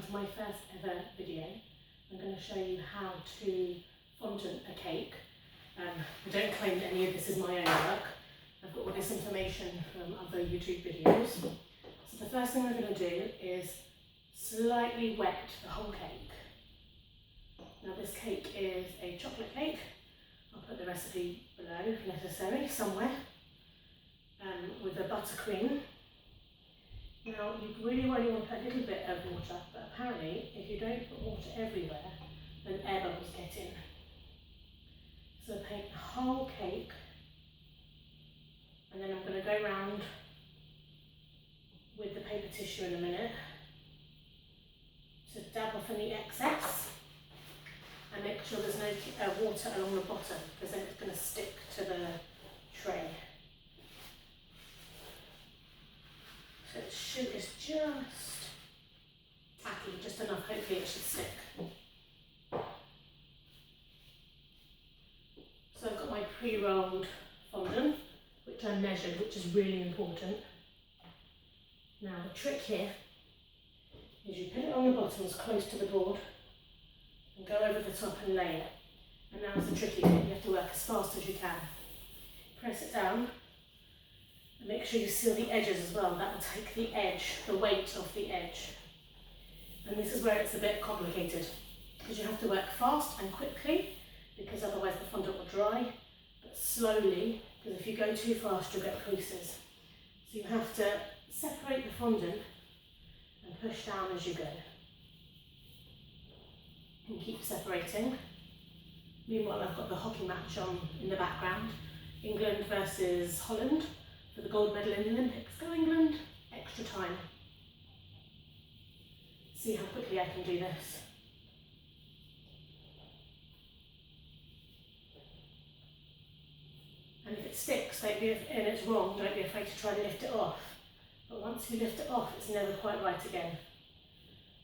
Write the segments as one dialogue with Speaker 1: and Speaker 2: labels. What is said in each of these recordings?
Speaker 1: welcome to my first ever video. I'm going to show you how to fondant a cake. I don't claim that any of this is my own work. I've got all this information from other YouTube videos. So the first thing I'm going to do is slightly wet the whole cake. Now this cake is a chocolate cake. I'll put the recipe below if necessary, somewhere, with the buttercream. Now you really only want to put a little bit of water, but apparently if you don't put water everywhere, then air bubbles get in. So paint the whole cake, and then I'm going to go round with the paper tissue in a minute to dab off any excess and make sure there's no water along the bottom, because then it's going to stick to the tray. So it's just tacky, just enough, hopefully it should stick. So I've got my pre-rolled fondant, which I measured, which is really important. Now the trick here is you put it on the bottom as close to the board and go over the top and lay it. And now it's the tricky bit, you have to work as fast as you can. Press it down. And make sure you seal the edges as well. That will take the edge, the weight off the edge. And this is where it's a bit complicated, because you have to work fast and quickly, because otherwise the fondant will dry, but slowly, because if you go too fast you'll get creases. So you have to separate the fondant and push down as you go. And keep separating. Meanwhile I've got the hockey match on in the background. England versus Holland. For the gold medal in the Olympics. Go England, extra time. See how quickly I can do this. And if it sticks, and it's wrong, don't be afraid to try to lift it off. But once you lift it off, it's never quite right again.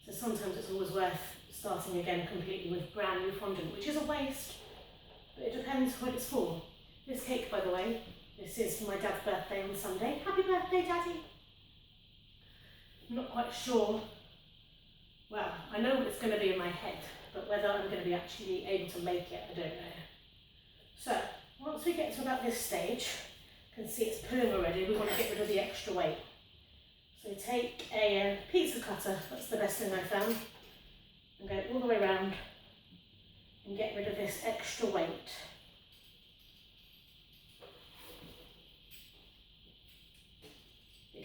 Speaker 1: So sometimes it's always worth starting again completely with brand new fondant, which is a waste, but it depends what it's for. This cake, by the way, this is for my dad's birthday on Sunday. Happy birthday, Daddy! I'm not quite sure, well, I know what it's going to be in my head, but whether I'm going to be actually able to make it, I don't know. So, once we get to about this stage, you can see it's pulling already, we want to get rid of the extra weight. So take a pizza cutter, that's the best thing I found, and go all the way around and get rid of this extra weight.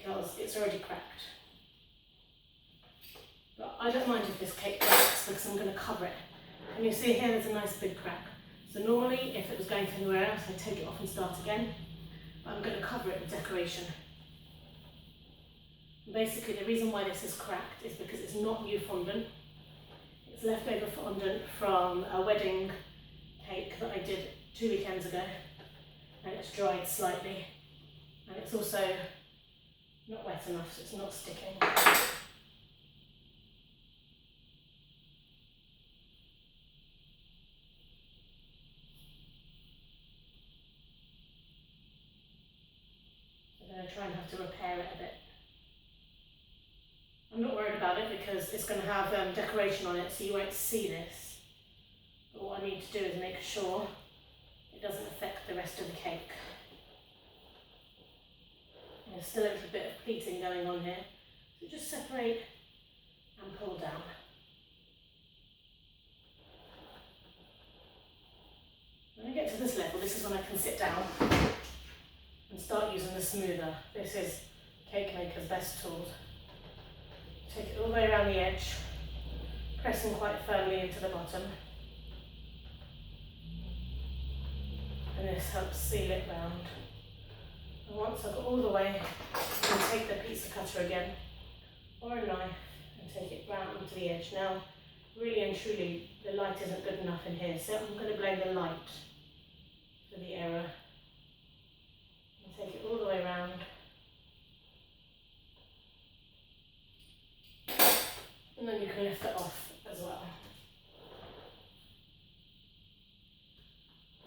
Speaker 1: Because it's already cracked. But I don't mind if this cake cracks because I'm going to cover it. And you see here there's a nice big crack. So normally if it was going anywhere else I'd take it off and start again. But I'm going to cover it with decoration. And basically the reason why this is cracked is because it's not new fondant. It's leftover fondant from a wedding cake that I did 2 weekends ago. And it's dried slightly. And it's also not wet enough, so it's not sticking. I'm going to try and have to repair it a bit. I'm not worried about it because it's going to have decoration on it, so you won't see this. But what I need to do is make sure it doesn't affect the rest of the cake. There's still a little bit of pleating going on here, so just separate and pull down. When I get to this level, this is when I can sit down and start using the smoother. This is Cake Maker's best tool. Take it all the way around the edge, pressing quite firmly into the bottom. And this helps seal it round. And once I've got all the way, I can take the pizza cutter again, or a knife, and take it round to the edge. Now, really and truly, the light isn't good enough in here, so I'm going to blame the light for the error. And take it all the way around. And then you can lift it off as well.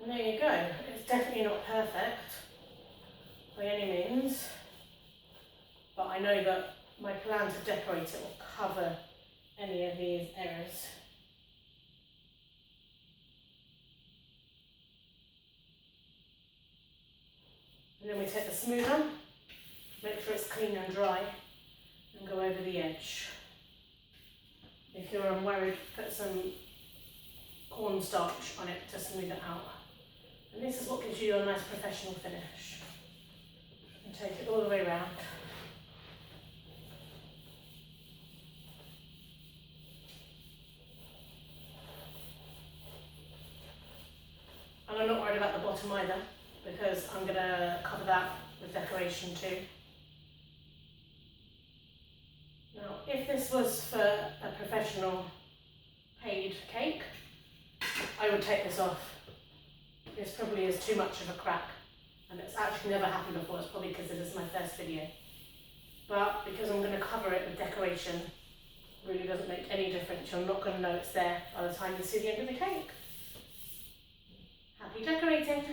Speaker 1: And there you go. It's definitely not perfect by any means, but I know that my plan to decorate it will cover any of these errors. And then we take the smoother, make sure it's clean and dry, and go over the edge. If you're worried, put some cornstarch on it to smooth it out. And this is what gives you a nice professional finish. And take it all the way around. And I'm not worried about the bottom either, because I'm going to cover that with decoration too. Now, if this was for a professional paid cake, I would take this off. This probably is too much of a crack, and it's actually never happened before. It's probably because this is my first video. But because I'm going to cover it with decoration, it really doesn't make any difference. You're not going to know it's there by the time you see the end of the cake. Happy decorating!